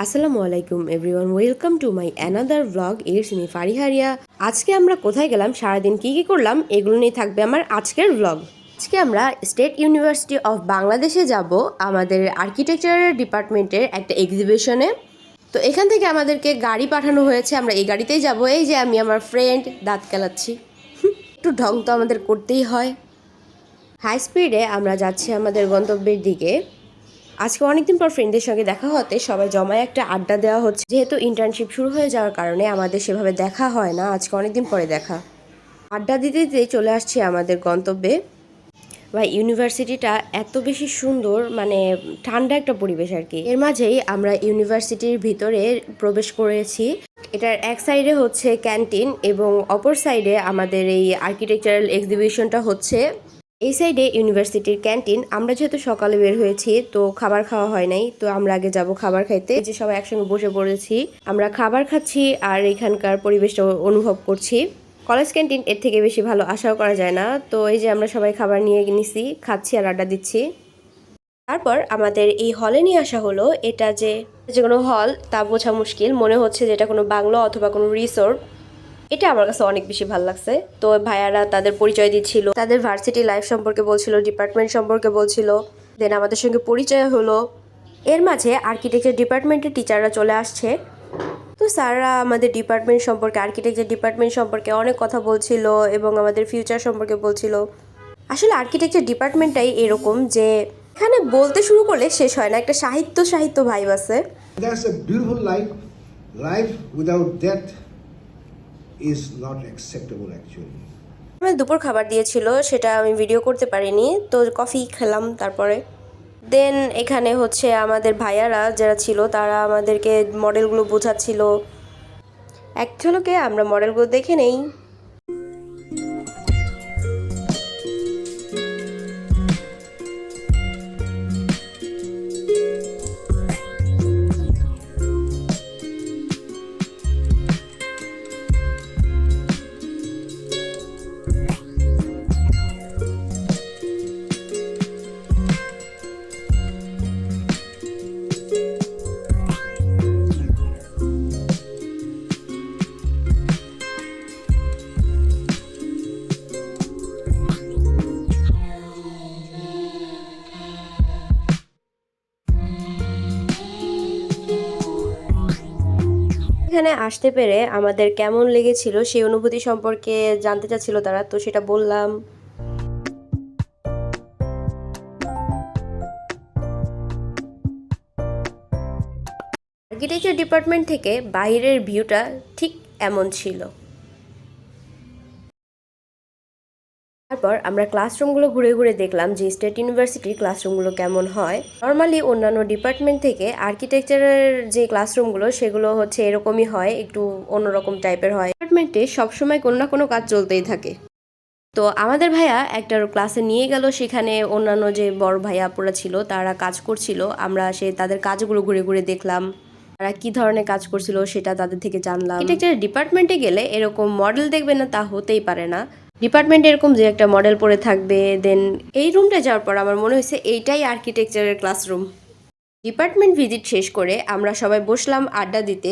আসসালামু আলাইকুম everyone, welcome to my another blog. It's me Fariharia. আজকে আমরা কোথায় গেলাম, সারাদিন কী কী করলাম, এগুলো নিয়ে থাকবে আমার আজকের ব্লগ। আজকে আমরা স্টেট ইউনিভার্সিটি অফ বাংলাদেশে যাব আমাদের আর্কিটেকচারের ডিপার্টমেন্টের একটা এক্সিবিশনে। তো এখান থেকে আমাদেরকে গাড়ি পাঠানো হয়েছে, আমরা এই গাড়িতেই যাব। এই যে আমি আমার ফ্রেন্ড দাঁত কেলাচ্ছি, একটু ঢং তো আমাদের করতেই হয়। হাই স্পিডে আমরা যাচ্ছি আমাদের গন্তব্যের দিকে। আজকে অনেকদিন পর ফ্রেন্ডদের সঙ্গে দেখা হতে সবাই জমায় একটা আড্ডা দেওয়া হচ্ছে। যেহেতু ইন্টার্নশিপ শুরু হয়ে যাওয়ার কারণে আমাদের সেভাবে দেখা হয় না, আজকে অনেকদিন পরে দেখা। আড্ডা দিতে দিতে চলে আসছি আমাদের গন্তব্যে। বা ইউনিভার্সিটিটা এত বেশি সুন্দর, মানে ঠান্ডা একটা পরিবেশ আর কি। এর মাঝেই আমরা ইউনিভার্সিটির ভিতরে প্রবেশ করেছি। এটার এক সাইডে হচ্ছে ক্যান্টিন এবং অপর সাইডে আমাদের এই আর্কিটেকচারাল এক্সিবিশনটা হচ্ছে। এই সাইডে ইউনিভার্সিটির ক্যান্টিন। আমরা যেহেতু সকালে বের হয়েছি তো খাবার খাওয়া হয় নাই, তো আমরা আগে যাব খাবার খাইতে। যে সবাই একসঙ্গে বসে পড়েছি, আমরা খাবার খাচ্ছি আর এখানকার পরিবেশটা অনুভব করছি। কলেজ ক্যান্টিন এর থেকে বেশি ভালো আশাও করা যায় না। তো এই যে আমরা সবাই খাবার নিয়ে নিছি, খাচ্ছি আর আড্ডা দিচ্ছি। তারপর আমাদের এই হলে নিয়ে আসা হলো। এটা যে কোনো হল তা বোঝা মুশকিল, মনে হচ্ছে যে এটা কোনো বাংলো অথবা কোনো রিসোর্ট। এটা আমার কাছে অনেক বেশি ভালো লাগছে। তো ভাইয়ারা তাদের পরিচয় দিচ্ছিল, তাদের ভার্সিটি লাইফ সম্পর্কে বলছিল, ডিপার্টমেন্ট সম্পর্কে বলছিল। দেন আমাদের সঙ্গে পরিচয় হলো। এর মাঝে আর্কিটেকচার ডিপার্টমেন্টের টিচাররা চলে আসছে। তো স্যাররা আমাদের ডিপার্টমেন্ট সম্পর্কে, আর্কিটেকচার ডিপার্টমেন্ট সম্পর্কে অনেক কথা বলছিল এবং আমাদের ফিউচার সম্পর্কে বলছিল। আসলে আর্কিটেকচার ডিপার্টমেন্টটাই এরকম যে এখানে বলতে শুরু করলে শেষ হয় না, একটা সাহিত্য সাহিত্য ভাইব আছে। That's a beautiful life. Life without death is not acceptable actually. আমার দুপুর খাবার দিয়েছিল, সেটা আমি ভিডিও করতে পারিনি, তো কফি খেলাম। তারপরে দেন এখানে হচ্ছে আমাদের ভাইয়ারা যারা ছিল তারা আমাদেরকে মডেলগুলো বোঝাচ্ছিল। এক ঝলকে আমরা মডেলগুলো দেখে নেই। এখানে আসতে পেরে আমাদের কেমন লেগেছিল সেই অনুভূতি সম্পর্কে জানতে চাচ্ছিল তারা, তো সেটা বললাম। আর্কিটেকচার ডিপার্টমেন্ট থেকে বাইরের ভিউটা ঠিক এমন ছিল। তারপর আমরা ক্লাসরুমগুলো ঘুরে ঘুরে দেখলাম যে স্টেট ইউনিভার্সিটির ক্লাসরুমগুলো কেমন হয়। নর্মালি অন্যান্য ডিপার্টমেন্ট থেকে আর্কিটেকচারের যে ক্লাসরুমগুলো সেগুলো হচ্ছে এরকমই হয়, একটু অন্যরকম টাইপের হয়। ডিপার্টমেন্টে সবসময় কোনো না কোনো কাজ চলতেই থাকে। তো আমাদের ভাইয়া একটা ক্লাসে নিয়ে গেল, সেখানে অন্যান্য যে বড় ভাইয়া আপুরা ছিল তারা কাজ করছিল। আমরা তাদের কাজগুলো ঘুরে ঘুরে দেখলাম, তারা কি ধরনের কাজ করছিল সেটা তাদের থেকে জানলাম। আর্কিটেকচার ডিপার্টমেন্টে গেলে এরকম মডেল দেখবে না তা হতেই পারে না। ডিপার্টমেন্ট এরকম যে একটা মডেল পড়ে থাকবে। দেন এই রুমটা যাওয়ার পর আমার মনে হয়েছে এইটাই আর্কিটেকচারের ক্লাসরুম। ডিপার্টমেন্ট ভিজিট শেষ করে আমরা সবাই বসলাম আড্ডা দিতে।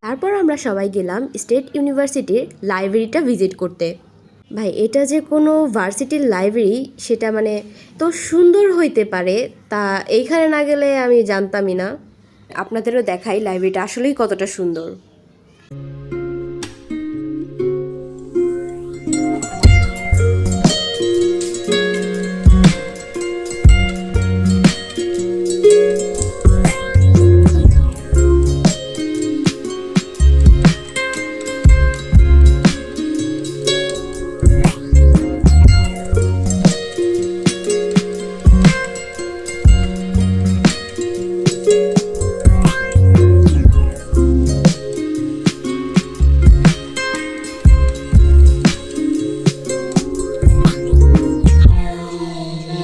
তারপর আমরা সবাই গেলাম স্টেট ইউনিভার্সিটির লাইব্রেরিটা ভিজিট করতে। ভাই এটা যে কোনো ভার্সিটির লাইব্রেরি সেটা মানে তো সুন্দর হইতে পারে তা এইখানে না গেলে আমি জানতামই না। আপনাদেরও দেখাই লাইব্রেরিটা আসলেই কতটা সুন্দর।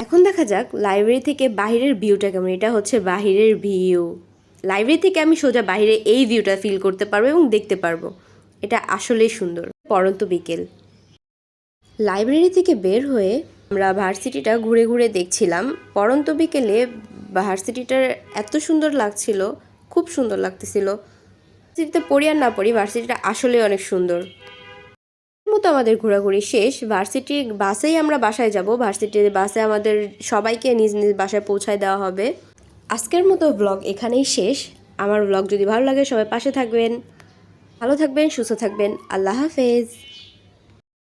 এখন দেখা যাক লাইব্রেরি থেকে বাইরের ভিউটা কেমন। এটা হচ্ছে বাইরের ভিউ। লাইব্রেরি থেকে আমি সোজা বাইরে এই ভিউটা ফিল করতে পারবো এবং দেখতে পারবো। এটা আসলেই সুন্দর। পড়ন্ত বিকেল। লাইব্রেরি থেকে বের হয়ে আমরা ভার্সিটিটা ঘুরে ঘুরে দেখছিলাম। পড়ন্ত বিকেলে ভার্সিটিটার এত সুন্দর লাগছিল, খুব সুন্দর লাগতেছিল। ভার্সিটিতে পড়ি আর না পড়ি, ভার্সিটিটা আসলে অনেক সুন্দর। মতো আমাদের ঘোরাঘুরি শেষ। ভার্সিটি বাসেই আমরা বাসায় যাব। ভার্সিটির বাসে আমাদের সবাইকে নিজ নিজ বাসায় পৌঁছায় দেওয়া হবে। আজকের মতো ব্লগ এখানেই শেষ। আমার ব্লগ যদি ভালো লাগে সবাই পাশে থাকবেন, ভালো থাকবেন, সুস্থ থাকবেন। আল্লাহ হাফেজ।